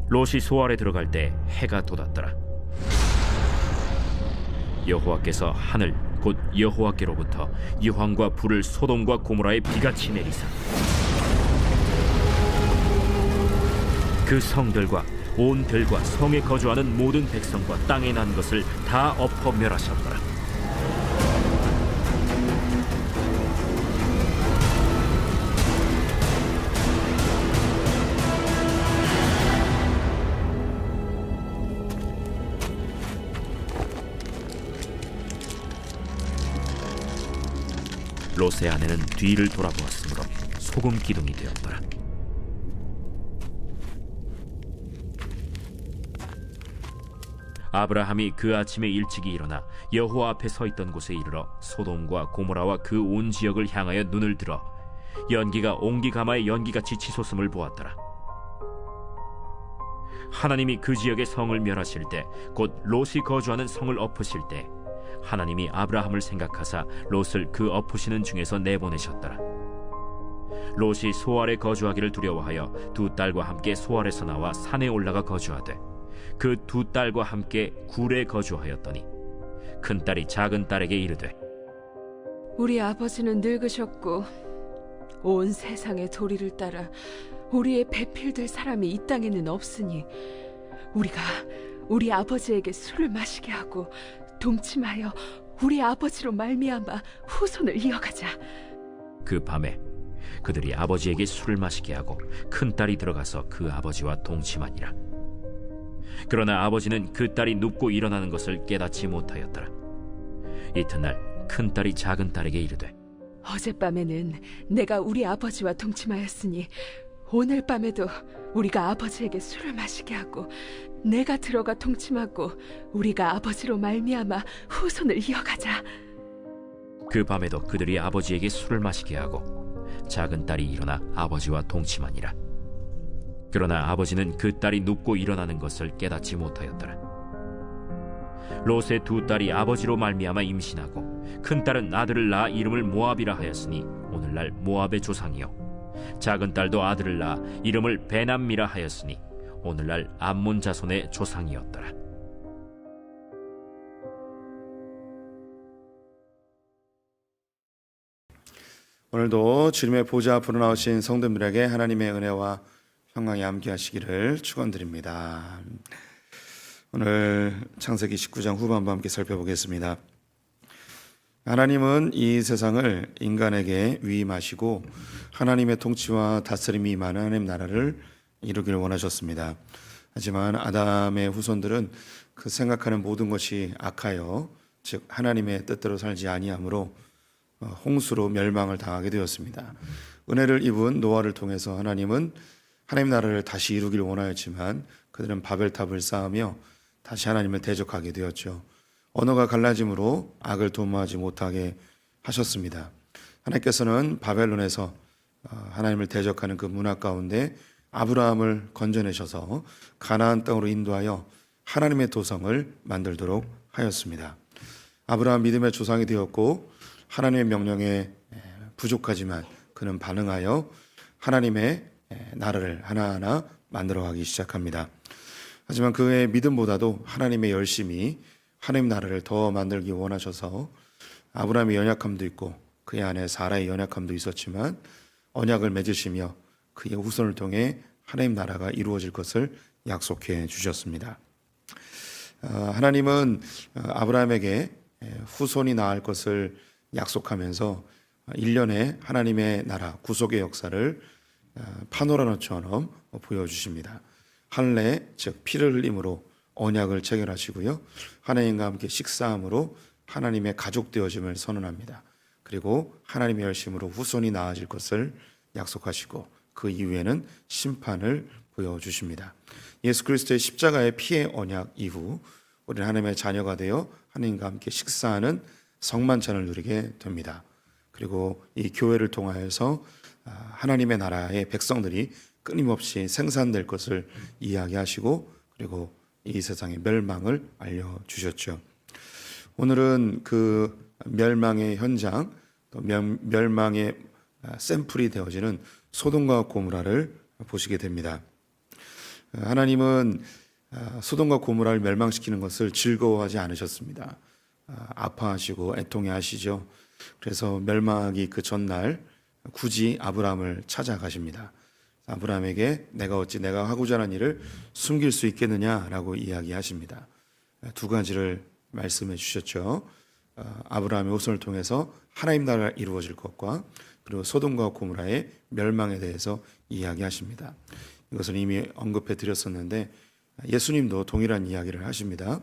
롯이 소알에 들어갈 때 해가 돋았더라. 여호와께서 하늘 곧 여호와께로부터 이황과 불을 소돔과 고모라에 비같이 내리사 그 성들과 온 들과 성에 거주하는 모든 백성과 땅에 난 것을 다 엎어 멸하셨더라. 롯의 아내는 뒤를 돌아보았으므로 소금 기둥이 되었더라. 아브라함이 그 아침에 일찍이 일어나 여호와 앞에 서 있던 곳에 이르러 소돔과 고모라와 그 온 지역을 향하여 눈을 들어 연기가 옹기가마의 연기같이 치솟음을 보았더라. 하나님이 그 지역의 성을 멸하실 때 곧 롯이 거주하는 성을 엎으실 때 하나님이 아브라함을 생각하사 롯을 그 엎으시는 중에서 내보내셨더라. 롯이 소알에 거주하기를 두려워하여 두 딸과 함께 소알에서 나와 산에 올라가 거주하되 그 두 딸과 함께 굴에 거주하였더니 큰 딸이 작은 딸에게 이르되 우리 아버지는 늙으셨고 온 세상의 도리를 따라 우리의 배필될 사람이 이 땅에는 없으니 우리가 우리 아버지에게 술을 마시게 하고 동침하여 우리 아버지로 말미암아 후손을 이어가자. 그 밤에 그들이 아버지에게 술을 마시게 하고 큰 딸이 들어가서 그 아버지와 동침하니라. 그러나 아버지는 그 딸이 눕고 일어나는 것을 깨닫지 못하였더라. 이튿날 큰 딸이 작은 딸에게 이르되 어젯밤에는 내가 우리 아버지와 동침하였으니 오늘 밤에도 우리가 아버지에게 술을 마시게 하고 내가 들어가 동침하고 우리가 아버지로 말미암아 후손을 이어가자. 그 밤에도 그들이 아버지에게 술을 마시게 하고 작은 딸이 일어나 아버지와 동침하니라. 그러나 아버지는 그 딸이 눕고 일어나는 것을 깨닫지 못하였더라. 롯의 두 딸이 아버지로 말미암아 임신하고 큰 딸은 아들을 낳아 이름을 모압이라 하였으니 오늘날 모압의 조상이요 작은 딸도 아들을 낳아 이름을 베남미라 하였으니 오늘날 암몬 자손의 조상이었더라. 오늘도 주님의 보좌 앞으로 나오신 성도들에게 하나님의 은혜와 평강이 함께하시기를 축원드립니다. 오늘 창세기 19장 후반부 함께 살펴보겠습니다. 하나님은 이 세상을 인간에게 위임하시고 하나님의 통치와 다스림이 임하는 하나님 나라를 이루기를 원하셨습니다. 하지만 아담의 후손들은 그 생각하는 모든 것이 악하여 즉 하나님의 뜻대로 살지 아니하므로 홍수로 멸망을 당하게 되었습니다. 은혜를 입은 노아를 통해서 하나님은 하나님 나라를 다시 이루기를 원하였지만 그들은 바벨탑을 쌓으며 다시 하나님을 대적하게 되었죠. 언어가 갈라짐으로 악을 도모하지 못하게 하셨습니다. 하나님께서는 바벨론에서 하나님을 대적하는 그 문화 가운데 아브라함을 건져내셔서 가나안 땅으로 인도하여 하나님의 도성을 만들도록 하였습니다. 아브라함 믿음의 조상이 되었고 하나님의 명령에 부족하지만 그는 반응하여 하나님의 나라를 하나하나 만들어가기 시작합니다. 하지만 그의 믿음보다도 하나님의 열심이 하나님 나라를 더 만들기 원하셔서 아브라함의 연약함도 있고 그의 아내 사라의 연약함도 있었지만 언약을 맺으시며 그의 후손을 통해 하나님 나라가 이루어질 것을 약속해 주셨습니다. 하나님은 아브라함에게 후손이 낳을 것을 약속하면서 1년에 하나님의 나라 구속의 역사를 파노라마처럼 보여주십니다. 할례 즉 피를 흘림으로 언약을 체결하시고요. 하나님과 함께 식사함으로 하나님의 가족 되어짐을 선언합니다. 그리고 하나님의 열심으로 후손이 나아질 것을 약속하시고 그 이후에는 심판을 보여주십니다. 예수 그리스도의 십자가의 피의 언약 이후 우리는 하나님의 자녀가 되어 하나님과 함께 식사하는 성만찬을 누리게 됩니다. 그리고 이 교회를 통하여서 하나님의 나라의 백성들이 끊임없이 생산될 것을 이야기하시고 그리고 이 세상의 멸망을 알려주셨죠. 오늘은 그 멸망의 현장, 또 멸망의 샘플이 되어지는 소돔과 고모라를 보시게 됩니다. 하나님은 소돔과 고모라를 멸망시키는 것을 즐거워하지 않으셨습니다. 아파하시고 애통해하시죠. 그래서 멸망하기 그 전날 굳이 아브라함을 찾아가십니다. 아브라함에게 내가 하고자 하는 일을 숨길 수 있겠느냐라고 이야기하십니다. 두 가지를 말씀해 주셨죠. 아브라함의 후손을 통해서 하나님 나라가 이루어질 것과 그리고 소돔과 고모라의 멸망에 대해서 이야기하십니다. 이것을 이미 언급해 드렸었는데 예수님도 동일한 이야기를 하십니다.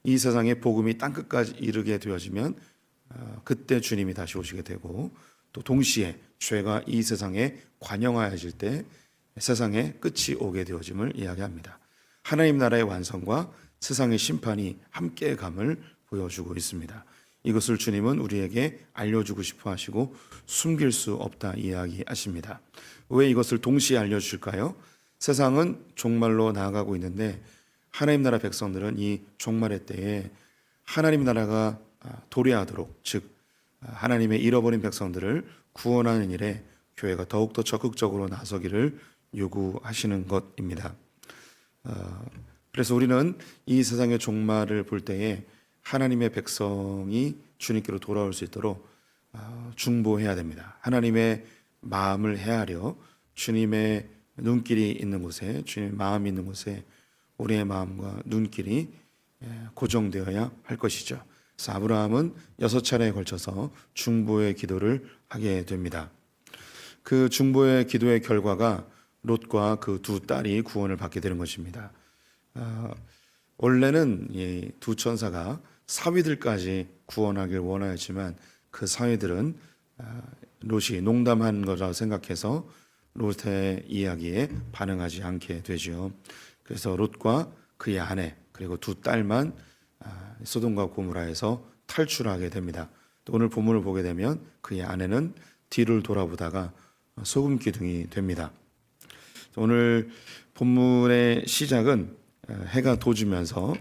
이 세상의 복음이 땅끝까지 이르게 되어지면 그때 주님이 다시 오시게 되고 또 동시에 죄가 이 세상에 관영하여질 때 세상의 끝이 오게 되어짐을 이야기합니다. 하나님 나라의 완성과 세상의 심판이 함께 감을 보여주고 있습니다. 이것을 주님은 우리에게 알려주고 싶어 하시고 숨길 수 없다 이야기하십니다. 왜 이것을 동시에 알려주실까요? 세상은 종말로 나아가고 있는데 하나님 나라 백성들은 이 종말의 때에 하나님 나라가 도래하도록, 즉 하나님의 잃어버린 백성들을 구원하는 일에 교회가 더욱더 적극적으로 나서기를 요구하시는 것입니다. 그래서 우리는 이 세상의 종말을 볼 때에 하나님의 백성이 주님께로 돌아올 수 있도록 중보해야 됩니다. 하나님의 마음을 헤아려 주님의 눈길이 있는 곳에, 주님의 마음이 있는 곳에 우리의 마음과 눈길이 고정되어야 할 것이죠. 그래서 아브라함은 6차례에 걸쳐서 중보의 기도를 하게 됩니다. 그 중보의 기도의 결과가 롯과 그 두 딸이 구원을 받게 되는 것입니다. 원래는 이 두 천사가 사위들까지 구원하길 원하였지만 그 사위들은 롯이 농담한 거라고 생각해서 롯의 이야기에 반응하지 않게 되죠. 그래서 롯과 그의 아내 그리고 두 딸만 소돔과 고모라에서 탈출하게 됩니다. 또 오늘 본문을 보게 되면 그의 아내는 뒤를 돌아보다가 소금 기둥이 됩니다. 오늘 본문의 시작은 해가 돋으면서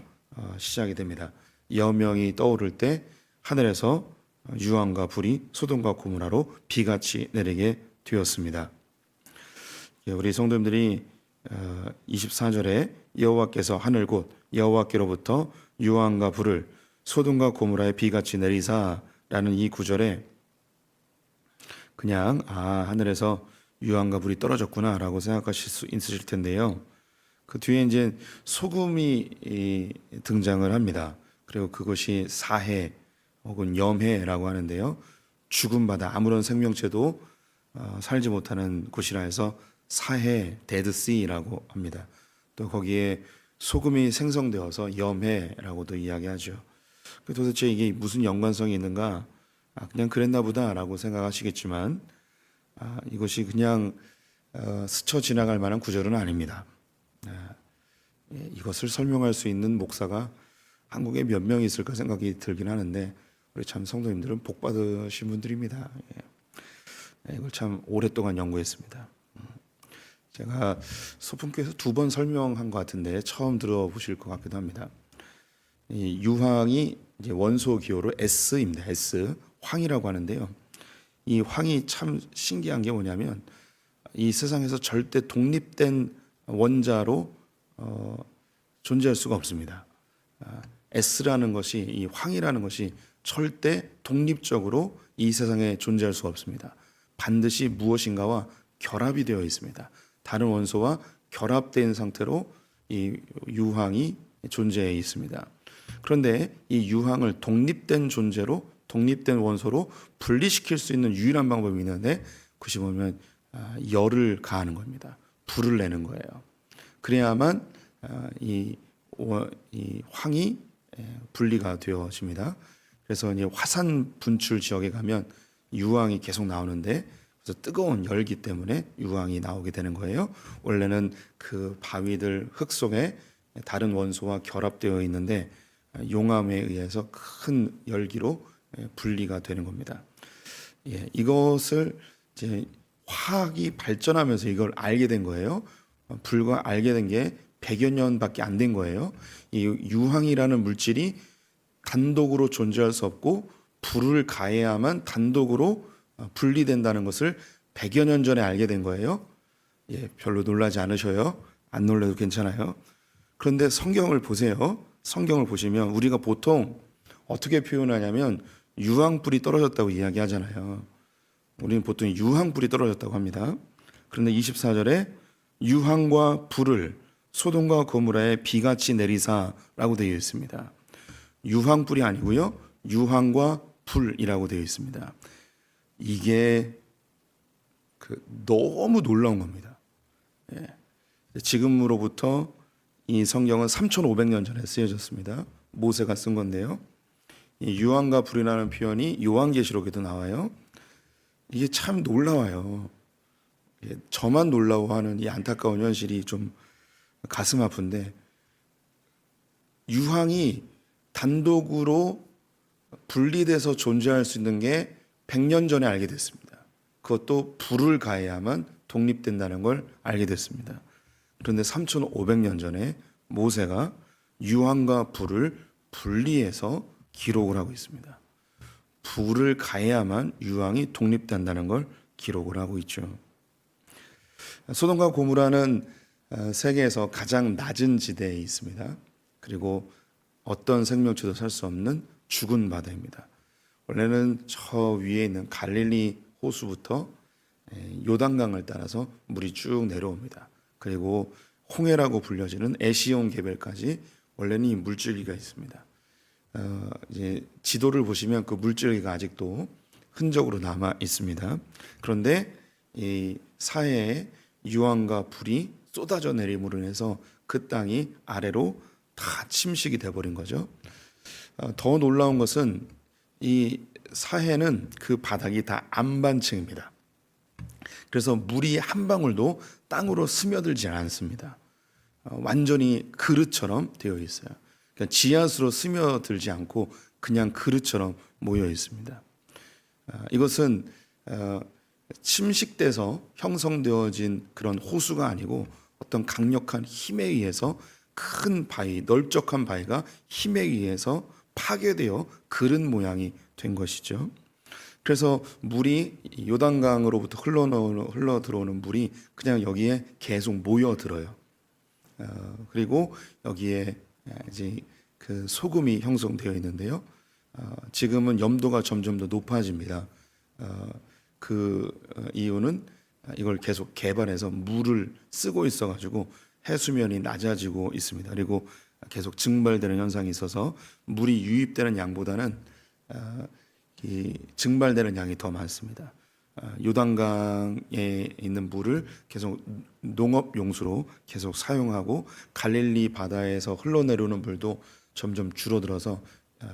시작이 됩니다. 여명이 떠오를 때 하늘에서 유황과 불이 소돔과 고모라로 비같이 내리게 되었습니다. 우리 성도님들이 24절에 여호와께서 하늘 곧 여호와께로부터 유황과 불을 소돔과 고모라에 비같이 내리사라는 이 구절에 그냥 하늘에서 유황과 불이 떨어졌구나라고 생각하실 수 있으실 텐데요. 그 뒤에 이제 소금이 등장을 합니다. 그리고 그것이 사해 혹은 염해라고 하는데요. 죽은 바다, 아무런 생명체도 살지 못하는 곳이라 해서 사해, 데드시라고 합니다. 또 거기에 소금이 생성되어서 염해라고도 이야기하죠. 도대체 이게 무슨 연관성이 있는가? 그냥 그랬나 보다라고 생각하시겠지만 이것이 그냥 스쳐 지나갈 만한 구절은 아닙니다. 이것을 설명할 수 있는 목사가 한국에 몇 명 있을까 생각이 들긴 하는데 우리 참 성도님들은 복 받으신 분들입니다. 이걸 참 오랫동안 연구했습니다. 제가 소품교에서 2번 설명한 것 같은데 처음 들어보실 것 같기도 합니다. 이 유황이 이제 원소 기호로 S입니다. S, 황이라고 하는데요. 이 황이 참 신기한 게 뭐냐면 이 세상에서 절대 독립된 원자로 존재할 수가 없습니다. S라는 것이, 이 황이라는 것이 절대 독립적으로 이 세상에 존재할 수가 없습니다. 반드시 무엇인가와 결합이 되어 있습니다. 다른 원소와 결합된 상태로 이 유황이 존재해 있습니다. 그런데 이 유황을 독립된 존재로, 독립된 원소로 분리시킬 수 있는 유일한 방법이 있는데 그것이 보면 열을 가하는 겁니다. 불을 내는 거예요. 그래야만 이 황이 분리가 되어집니다. 그래서 이제 화산 분출 지역에 가면 유황이 계속 나오는데 그래서 뜨거운 열기 때문에 유황이 나오게 되는 거예요. 원래는 그 바위들 흙 속에 다른 원소와 결합되어 있는데 용암에 의해서 큰 열기로 분리가 되는 겁니다. 이것을 이제 화학이 발전하면서 이걸 알게 된 거예요. 불과 알게 된 게 100여 년밖에 안 된 거예요. 이 유황이라는 물질이 단독으로 존재할 수 없고 불을 가해야만 단독으로 분리된다는 것을 100여 년 전에 알게 된 거예요. 별로 놀라지 않으셔요. 안 놀래도 괜찮아요. 그런데 성경을 보세요. 성경을 보시면 우리가 보통 어떻게 표현하냐면 유황불이 떨어졌다고 이야기하잖아요. 우리는 보통 유황불이 떨어졌다고 합니다. 그런데 24절에 유황과 불을 소돔과 고모라에 비같이 내리사라고 되어 있습니다. 유황불이 아니고요, 유황과 불이라고 되어 있습니다. 이게 너무 놀라운 겁니다. 예. 지금으로부터 이 성경은 3,500년 전에 쓰여졌습니다. 모세가 쓴 건데요. 이 유황과 불이라는 표현이 요한계시록에도 나와요. 이게 참 놀라워요. 저만 놀라워하는 이 안타까운 현실이 좀 가슴 아픈데, 유황이 단독으로 분리돼서 존재할 수 있는 게 100년 전에 알게 됐습니다. 그것도 불을 가해야만 독립된다는 걸 알게 됐습니다. 그런데 3,500년 전에 모세가 유황과 불을 분리해서 기록을 하고 있습니다. 불을 가해야만 유황이 독립된다는 걸 기록을 하고 있죠. 소돔과 고모라는 세계에서 가장 낮은 지대에 있습니다. 그리고 어떤 생명체도 살 수 없는 죽은 바다입니다. 원래는 저 위에 있는 갈릴리 호수부터 요단강을 따라서 물이 쭉 내려옵니다. 그리고 홍해라고 불려지는 에시온 개별까지 원래는 이 물줄기가 있습니다. 이제 지도를 보시면 그 물줄기가 아직도 흔적으로 남아 있습니다. 그런데 이 사해에 유황과 불이 쏟아져 내림으로 인해서 그 땅이 아래로 다 침식이 돼버린 거죠. 더 놀라운 것은 이 사해는 그 바닥이 다 안반층입니다. 그래서 물이 한 방울도 땅으로 스며들지 않습니다. 완전히 그릇처럼 되어 있어요. 그러니까 지하수로 스며들지 않고 그냥 그릇처럼 모여 있습니다. 이것은 침식돼서 형성되어진 그런 호수가 아니고 어떤 강력한 힘에 의해서 큰 바위, 넓적한 바위가 힘에 의해서 파괴되어 그릇 모양이 된 것이죠. 그래서 물이 요단강으로부터 흘러 들어오는 물이 그냥 여기에 계속 모여들어요. 그리고 여기에 이제 그 소금이 형성되어 있는데요. 지금은 염도가 점점 더 높아집니다. 그 이유는 이걸 계속 개발해서 물을 쓰고 있어가지고 해수면이 낮아지고 있습니다. 그리고 계속 증발되는 현상이 있어서 물이 유입되는 양보다는 이 증발되는 양이 더 많습니다. 요단강에 있는 물을 계속 농업 용수로 계속 사용하고 갈릴리 바다에서 흘러내려오는 물도 점점 줄어들어서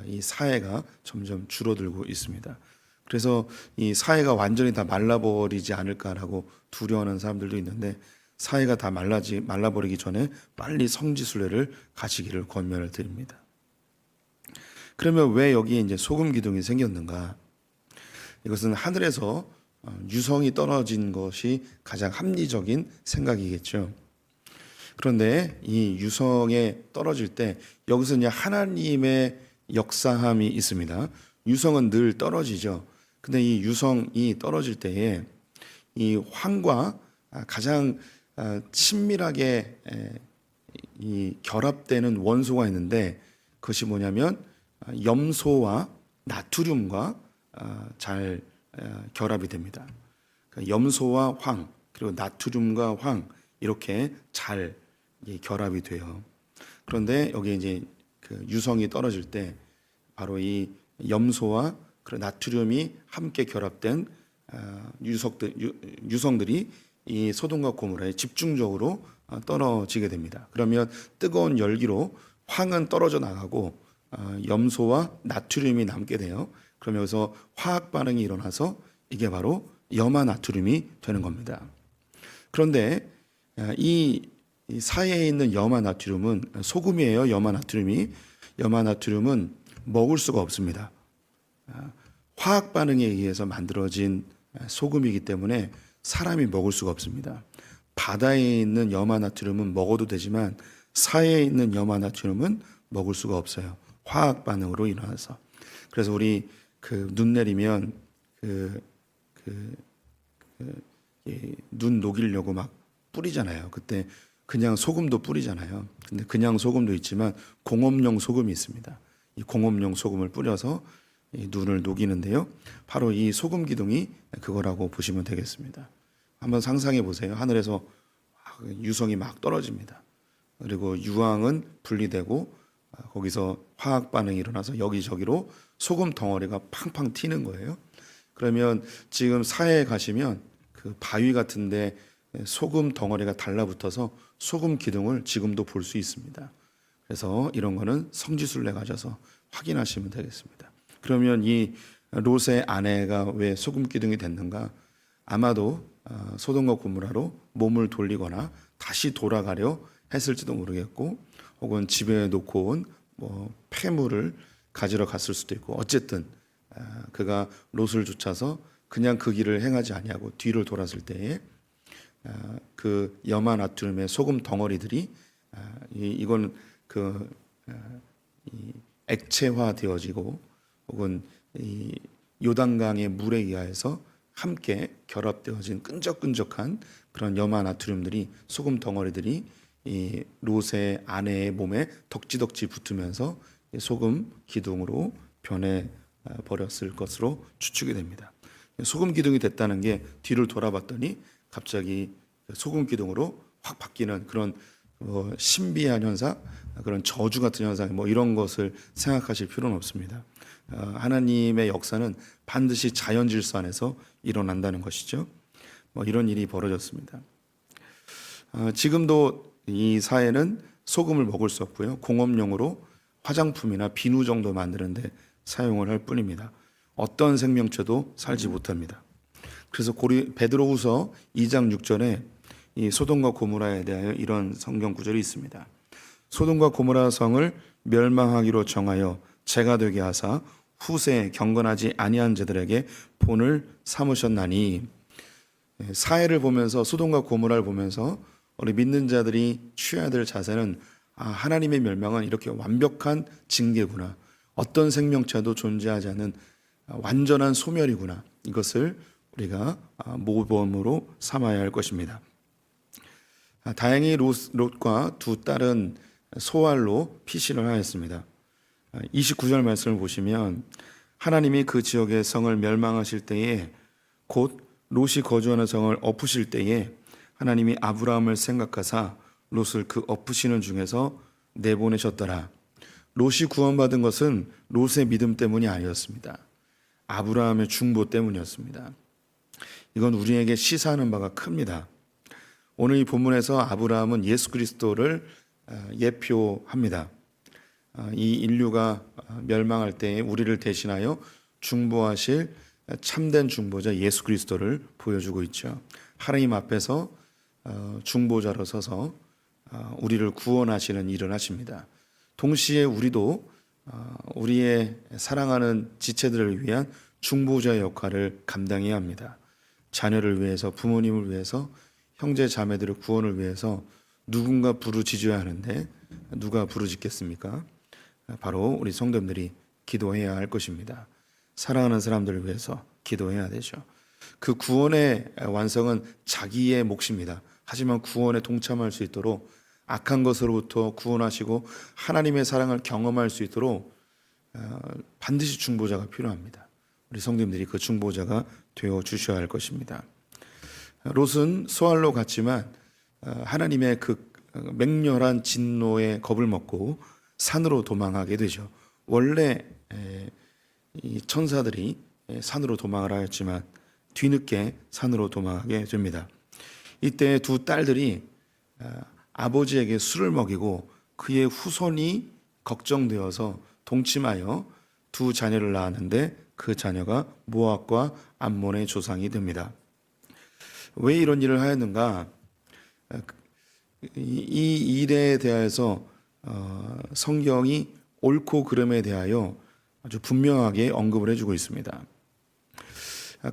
이 사해가 점점 줄어들고 있습니다. 그래서 이 사해가 완전히 다 말라버리지 않을까라고 두려워하는 사람들도 있는데, 사해가 다 말라버리기 전에 빨리 성지순례를 가시기를 권면을 드립니다. 그러면 왜 여기에 이제 소금 기둥이 생겼는가? 이것은 하늘에서 유성이 떨어진 것이 가장 합리적인 생각이겠죠. 그런데 이 유성에 떨어질 때 여기서 이제 하나님의 역사함이 있습니다. 유성은 늘 떨어지죠. 근데 이 유성이 떨어질 때에 이 황과 가장 친밀하게 이 결합되는 원소가 있는데, 그것이 뭐냐면 염소와 나트륨과 잘 결합이 됩니다. 염소와 황, 그리고 나트륨과 황, 이렇게 잘 결합이 돼요. 그런데 여기 이제 그 유성이 떨어질 때 바로 이 염소와 그 나트륨이 함께 결합된 유성들이 이 소돔과 고모라에 집중적으로 떨어지게 됩니다. 그러면 뜨거운 열기로 황은 떨어져 나가고 염소와 나트륨이 남게 돼요. 그러면서 화학 반응이 일어나서 이게 바로 염화나트륨이 되는 겁니다. 그런데 이 사이에 있는 염화나트륨은 소금이에요. 염화나트륨은 먹을 수가 없습니다. 화학 반응에 의해서 만들어진 소금이기 때문에 사람이 먹을 수가 없습니다. 바다에 있는 염화나트륨은 먹어도 되지만 사이에 있는 염화나트륨은 먹을 수가 없어요. 화학 반응으로 일어나서. 그래서 우리 눈 내리면 눈 녹이려고 막 뿌리잖아요. 그때 그냥 소금도 뿌리잖아요. 근데 그냥 소금도 있지만 공업용 소금이 있습니다. 이 공업용 소금을 뿌려서 이 눈을 녹이는데요. 바로 이 소금 기둥이 그거라고 보시면 되겠습니다. 한번 상상해 보세요. 하늘에서 유성이 막 떨어집니다. 그리고 유황은 분리되고 거기서 화학 반응이 일어나서 여기저기로 소금 덩어리가 팡팡 튀는 거예요. 그러면 지금 사해에 가시면 그 바위 같은데 소금 덩어리가 달라붙어서 소금 기둥을 지금도 볼 수 있습니다. 그래서 이런 거는 성지순례 가셔서 확인하시면 되겠습니다. 그러면 이 롯의 아내가 왜 소금 기둥이 됐는가? 아마도 소돔과 고모라로 몸을 돌리거나 다시 돌아가려 했을지도 모르겠고, 혹은 집에 놓고 온 뭐 폐물을 가지러 갔을 수도 있고, 어쨌든 그가 롯을 쫓아서 그냥 그 길을 행하지 아니하고 뒤를 돌았을 때에 그 염화 나트륨의 소금 덩어리들이 이건 이 액체화되어지고 혹은 이 요단강의 물에 의하여서 함께 결합되어진 끈적끈적한 그런 염화 나트륨들이 소금 덩어리들이 이 롯의 아내의 몸에 덕지덕지 붙으면서 소금 기둥으로 변해 버렸을 것으로 추측이 됩니다. 소금 기둥이 됐다는 게 뒤를 돌아봤더니 갑자기 소금 기둥으로 확 바뀌는 그런 신비한 현상, 그런 저주 같은 현상, 뭐 이런 것을 생각하실 필요는 없습니다. 하나님의 역사는 반드시 자연 질서 안에서 일어난다는 것이죠. 뭐 이런 일이 벌어졌습니다. 지금도 이 사회는 소금을 먹을 수 없고요. 공업용으로 화장품이나 비누 정도 만드는데 사용을 할 뿐입니다. 어떤 생명체도 살지 못합니다. 그래서 베드로후서 2장 6절에 이 소돔과 고모라에 대하여 이런 성경 구절이 있습니다. 소돔과 고모라 성을 멸망하기로 정하여 재가 되게 하사 후세에 경건하지 아니한 자들에게 본을 삼으셨나니. 사해를 보면서, 소돔과 고모라를 보면서 우리 믿는 자들이 취해야 될 자세는 하나님의 멸망은 이렇게 완벽한 징계구나, 어떤 생명체도 존재하지 않는 완전한 소멸이구나, 이것을 우리가 모범으로 삼아야 할 것입니다. 다행히 롯과 두 딸은 소알로 피신을 하였습니다. 29절 말씀을 보시면 하나님이 그 지역의 성을 멸망하실 때에, 곧 롯이 거주하는 성을 엎으실 때에 하나님이 아브라함을 생각하사 롯을 그 엎으시는 중에서 내보내셨더라. 롯이 구원받은 것은 롯의 믿음 때문이 아니었습니다. 아브라함의 중보 때문이었습니다. 이건 우리에게 시사하는 바가 큽니다. 오늘 이 본문에서 아브라함은 예수 그리스도를 예표합니다. 이 인류가 멸망할 때에 우리를 대신하여 중보하실 참된 중보자 예수 그리스도를 보여주고 있죠. 하나님 앞에서 중보자로 서서 우리를 구원하시는 일을 하십니다. 동시에 우리도 우리의 사랑하는 지체들을 위한 중보자의 역할을 감당해야 합니다. 자녀를 위해서, 부모님을 위해서, 형제 자매들의 구원을 위해서 누군가 부르짖어야 하는데 누가 부르짖겠습니까? 바로 우리 성도님들이 기도해야 할 것입니다. 사랑하는 사람들을 위해서 기도해야 되죠. 그 구원의 완성은 자기의 몫입니다. 하지만 구원에 동참할 수 있도록, 악한 것으로부터 구원하시고 하나님의 사랑을 경험할 수 있도록 반드시 중보자가 필요합니다. 우리 성도님들이 그 중보자가 되어 주셔야 할 것입니다. 롯은 소알로 갔지만 하나님의 그 맹렬한 진노의 겁을 먹고 산으로 도망하게 되죠. 원래 이 천사들이 산으로 도망을 하였지만 뒤늦게 산으로 도망하게 됩니다. 이때 두 딸들이 아버지에게 술을 먹이고 그의 후손이 걱정되어서 동침하여 두 자녀를 낳았는데 그 자녀가 모압과 암몬의 조상이 됩니다. 왜 이런 일을 하였는가? 이 일에 대해서 성경이 옳고 그름에 대하여 아주 분명하게 언급을 해주고 있습니다.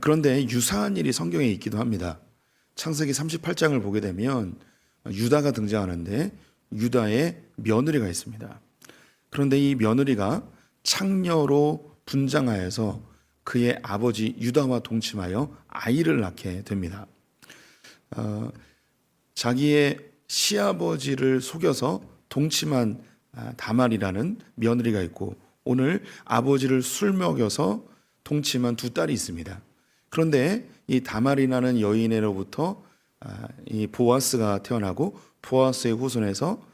그런데 유사한 일이 성경에 있기도 합니다. 창세기 38장을 보게 되면 유다가 등장하는데 유다의 며느리가 있습니다. 그런데 이 며느리가 창녀로 분장하여서 그의 아버지 유다와 동침하여 아이를 낳게 됩니다. 자기의 시아버지를 속여서 동침한 다말이라는 며느리가 있고, 오늘 아버지를 술 먹여서 동침한 두 딸이 있습니다. 그런데 이 다말이라는 여인으로부터 이 보아스가 태어나고, 보아스의 후손에서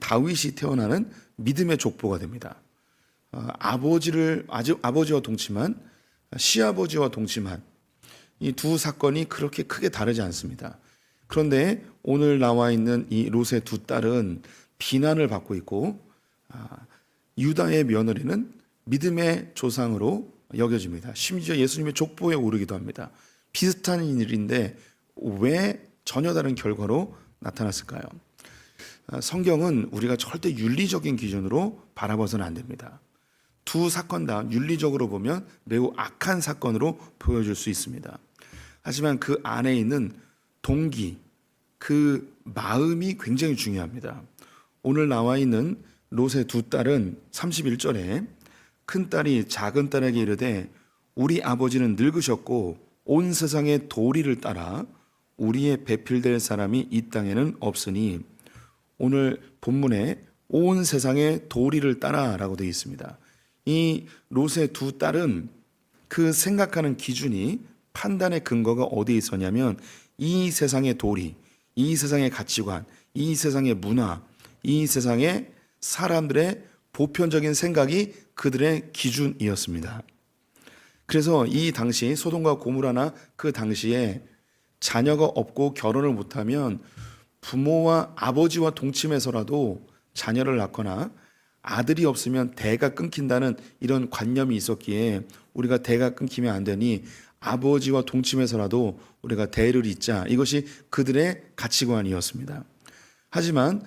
다윗이 태어나는 믿음의 족보가 됩니다. 아버지와 동침한, 시아버지와 동침한 이 두 사건이 그렇게 크게 다르지 않습니다. 그런데 오늘 나와 있는 이 롯의 두 딸은 비난을 받고 있고, 유다의 며느리는 믿음의 조상으로 여겨집니다. 심지어 예수님의 족보에 오르기도 합니다. 비슷한 일인데 왜 전혀 다른 결과로 나타났을까요? 성경은 우리가 절대 윤리적인 기준으로 바라봐서는 안 됩니다. 두 사건 다 윤리적으로 보면 매우 악한 사건으로 보여줄 수 있습니다. 하지만 그 안에 있는 동기, 그 마음이 굉장히 중요합니다. 오늘 나와 있는 롯의 두 딸은 31절에 큰 딸이 작은 딸에게 이르되 우리 아버지는 늙으셨고 온 세상의 도리를 따라 우리의 배필될 사람이 이 땅에는 없으니, 오늘 본문에 온 세상의 도리를 따라라고 되어 있습니다. 이 롯의 두 딸은 그 생각하는 기준이, 판단의 근거가 어디에 있었냐면 이 세상의 도리, 이 세상의 가치관, 이 세상의 문화, 이 세상의 사람들의 보편적인 생각이 그들의 기준이었습니다. 그래서 이 당시 소돔과 고모라나 그 당시에 자녀가 없고 결혼을 못하면 부모와 아버지와 동침해서라도 자녀를 낳거나, 아들이 없으면 대가 끊긴다는 이런 관념이 있었기에 우리가 대가 끊기면 안 되니 아버지와 동침해서라도 우리가 대를 잇자, 이것이 그들의 가치관이었습니다. 하지만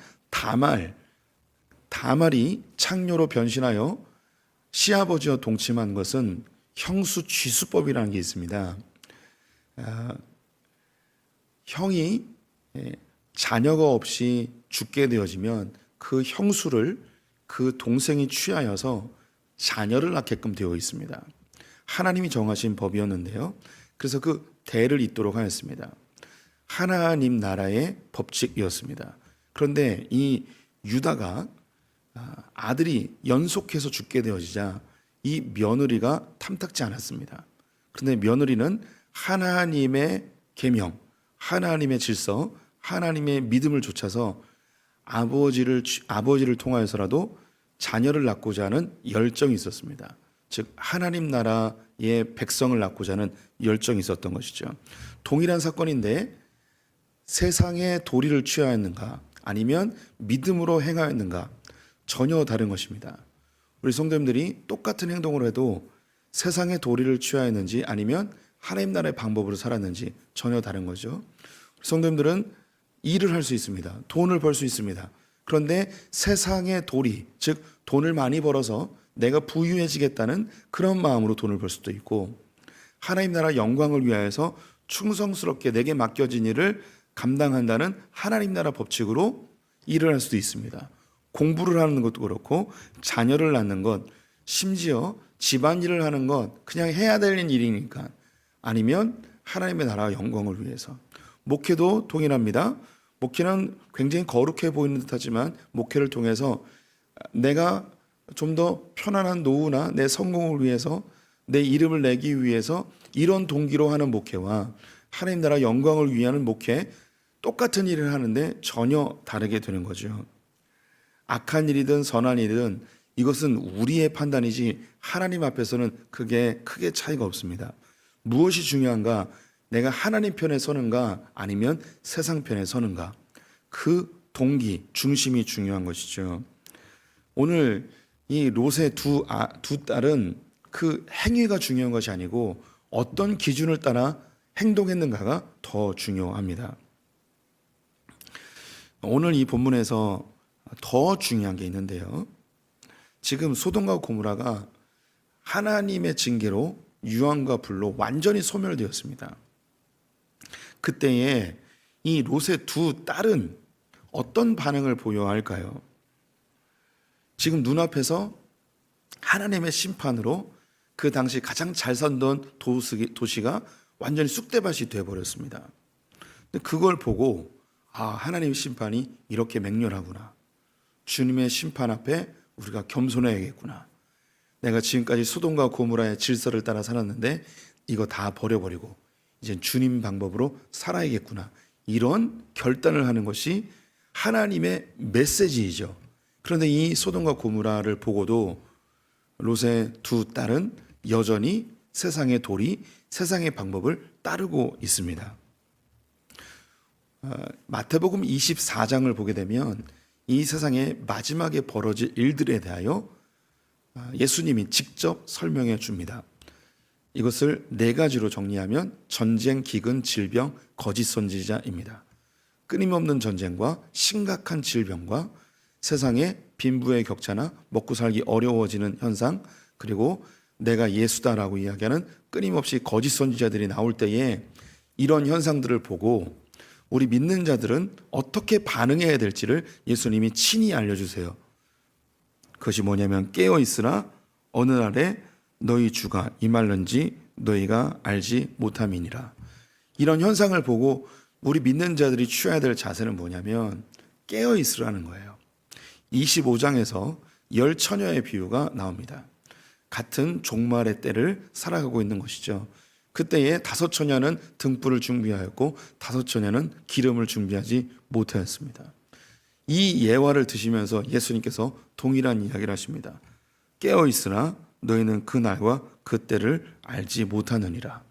다말이 창녀로 변신하여 시아버지와 동침한 것은 형수쥐수법이라는 게 있습니다. 형이 자녀가 없이 죽게 되어지면 그 형수를 그 동생이 취하여서 자녀를 낳게끔 되어 있습니다. 하나님이 정하신 법이었는데요. 그래서 그 대를 잇도록 하였습니다. 하나님 나라의 법칙이었습니다. 그런데 이 유다가 아들이 연속해서 죽게 되어지자 이 며느리가 탐탁지 않았습니다. 그런데 며느리는 하나님의 계명, 하나님의 질서, 하나님의 믿음을 좇아서 아버지를 통하여서라도 자녀를 낳고자 하는 열정이 있었습니다. 즉 하나님 나라의 백성을 낳고자 하는 열정이 있었던 것이죠. 동일한 사건인데 세상의 도리를 취하였는가 아니면 믿음으로 행하였는가, 전혀 다른 것입니다. 우리 성도님들이 똑같은 행동을 해도 세상의 도리를 취하였는지 아니면 하나님 나라의 방법으로 살았는지 전혀 다른 거죠. 성도님들은 일을 할 수 있습니다. 돈을 벌 수 있습니다. 그런데 세상의 도리, 즉 돈을 많이 벌어서 내가 부유해지겠다는 그런 마음으로 돈을 벌 수도 있고, 하나님 나라 영광을 위하여서 충성스럽게 내게 맡겨진 일을 감당한다는 하나님 나라 법칙으로 일을 할 수도 있습니다. 공부를 하는 것도 그렇고, 자녀를 낳는 것, 심지어 집안일을 하는 것, 그냥 해야 될 일이니까, 아니면 하나님의 나라 영광을 위해서. 목회도 동일합니다. 목회는 굉장히 거룩해 보이는 듯하지만 목회를 통해서 내가 좀 더 편안한 노후나 내 성공을 위해서, 내 이름을 내기 위해서 이런 동기로 하는 목회와 하나님 나라 영광을 위하는 목회, 똑같은 일을 하는데 전혀 다르게 되는 거죠. 악한 일이든 선한 일이든 이것은 우리의 판단이지 하나님 앞에서는 그게 크게 차이가 없습니다. 무엇이 중요한가? 내가 하나님 편에 서는가 아니면 세상 편에 서는가, 그 동기, 중심이 중요한 것이죠. 오늘 이 롯의 두 딸은 그 행위가 중요한 것이 아니고 어떤 기준을 따라 행동했는가가 더 중요합니다. 오늘 이 본문에서 더 중요한 게 있는데요. 지금 소돔과 고모라가 하나님의 징계로 유황과 불로 완전히 소멸되었습니다. 그때에 이 롯의 두 딸은 어떤 반응을 보여야 할까요? 지금 눈앞에서 하나님의 심판으로 그 당시 가장 잘 살던 도시가 완전히 쑥대밭이 되어버렸습니다. 그걸 보고 하나님의 심판이 이렇게 맹렬하구나. 주님의 심판 앞에 우리가 겸손해야겠구나. 내가 지금까지 소돔과 고모라의 질서를 따라 살았는데 이거 다 버려버리고 이제 주님 방법으로 살아야겠구나. 이런 결단을 하는 것이 하나님의 메시지이죠. 그런데 이 소돔과 고모라를 보고도 롯의 두 딸은 여전히 세상의 도리, 세상의 방법을 따르고 있습니다. 마태복음 24장을 보게 되면 이 세상의 마지막에 벌어질 일들에 대하여 예수님이 직접 설명해 줍니다. 이것을 네 가지로 정리하면 전쟁, 기근, 질병, 거짓 선지자입니다. 끊임없는 전쟁과 심각한 질병과 세상의 빈부의 격차나 먹고 살기 어려워지는 현상, 그리고 내가 예수다라고 이야기하는 끊임없이 거짓 선지자들이 나올 때에 이런 현상들을 보고 우리 믿는 자들은 어떻게 반응해야 될지를 예수님이 친히 알려주세요. 그것이 뭐냐면 깨어 있으나 어느 날에 너희 주가 임할는지 너희가 알지 못함이니라. 이런 현상을 보고 우리 믿는 자들이 취해야 될 자세는 뭐냐면 깨어 있으라는 거예요. 25장에서 열 처녀의 비유가 나옵니다. 같은 종말의 때를 살아가고 있는 것이죠. 그때에 다섯 처녀는 등불을 준비하였고 다섯 처녀는 기름을 준비하지 못하였습니다. 이 예화를 드시면서 예수님께서 동일한 이야기를 하십니다. 깨어 있으나 너희는 그 날과 그 때를 알지 못하느니라.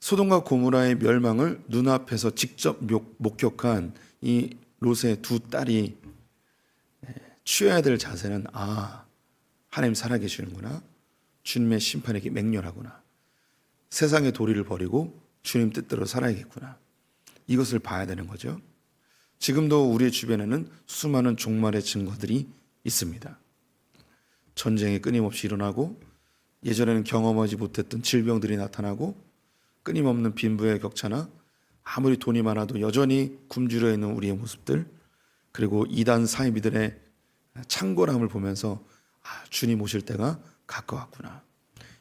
소돔과 고모라의 멸망을 눈앞에서 직접 목격한 이 롯의 두 딸이 취해야 될 자세는 하나님 살아계시는구나. 주님의 심판에게 맹렬하구나. 세상의 도리를 버리고 주님 뜻대로 살아야겠구나. 이것을 봐야 되는 거죠. 지금도 우리의 주변에는 수많은 종말의 증거들이 있습니다. 전쟁이 끊임없이 일어나고 예전에는 경험하지 못했던 질병들이 나타나고 끊임없는 빈부의 격차나 아무리 돈이 많아도 여전히 굶주려 있는 우리의 모습들, 그리고 이단 사이비들의 창궐함을 보면서 주님 오실 때가 가까웠구나.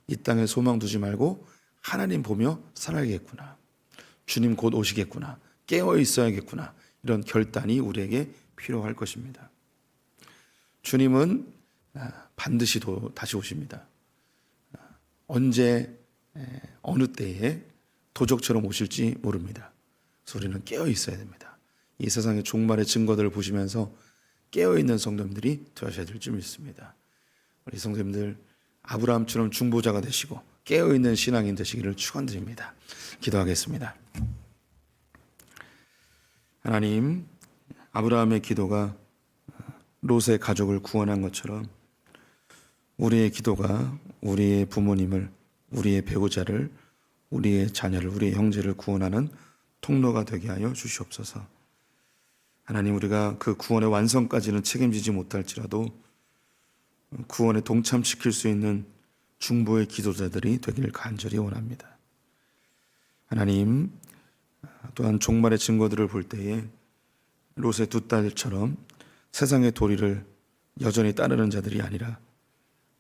이 땅에 소망 두지 말고 하나님 보며 살아야겠구나. 주님 곧 오시겠구나. 깨어 있어야겠구나. 이런 결단이 우리에게 필요할 것입니다. 주님은 반드시 다시 오십니다. 언제 어느 때에 도적처럼 오실지 모릅니다. 그래서 우리는 깨어 있어야 됩니다. 이 세상의 종말의 증거들을 보시면서 깨어있는 성도님들이 되셔야 될 줄 믿습니다. 우리 성도님들 아브라함처럼 중보자가 되시고 깨어있는 신앙인 되시기를 축원드립니다. 기도하겠습니다. 하나님, 아브라함의 기도가 롯의 가족을 구원한 것처럼 우리의 기도가 우리의 부모님을, 우리의 배우자를, 우리의 자녀를, 우리의 형제를 구원하는 통로가 되게 하여 주시옵소서. 하나님, 우리가 그 구원의 완성까지는 책임지지 못할지라도 구원에 동참시킬 수 있는 중보의 기도자들이 되기를 간절히 원합니다. 하나님, 또한 종말의 증거들을 볼 때에 롯의 두 딸처럼 세상의 도리를 여전히 따르는 자들이 아니라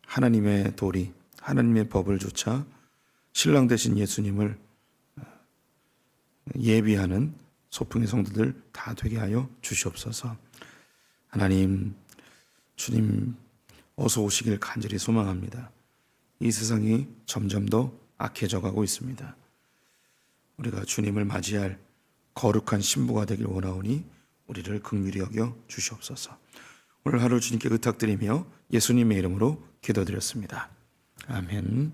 하나님의 도리, 하나님의 법을 조차 신랑 되신 예수님을 예비하는 소풍의 성도들 다 되게 하여 주시옵소서. 하나님, 주님 어서 오시길 간절히 소망합니다. 이 세상이 점점 더 악해져 가고 있습니다. 우리가 주님을 맞이할 거룩한 신부가 되길 원하오니 우리를 긍휼히 여겨 주시옵소서. 오늘 하루 주님께 의탁드리며 예수님의 이름으로 기도드렸습니다. 아멘.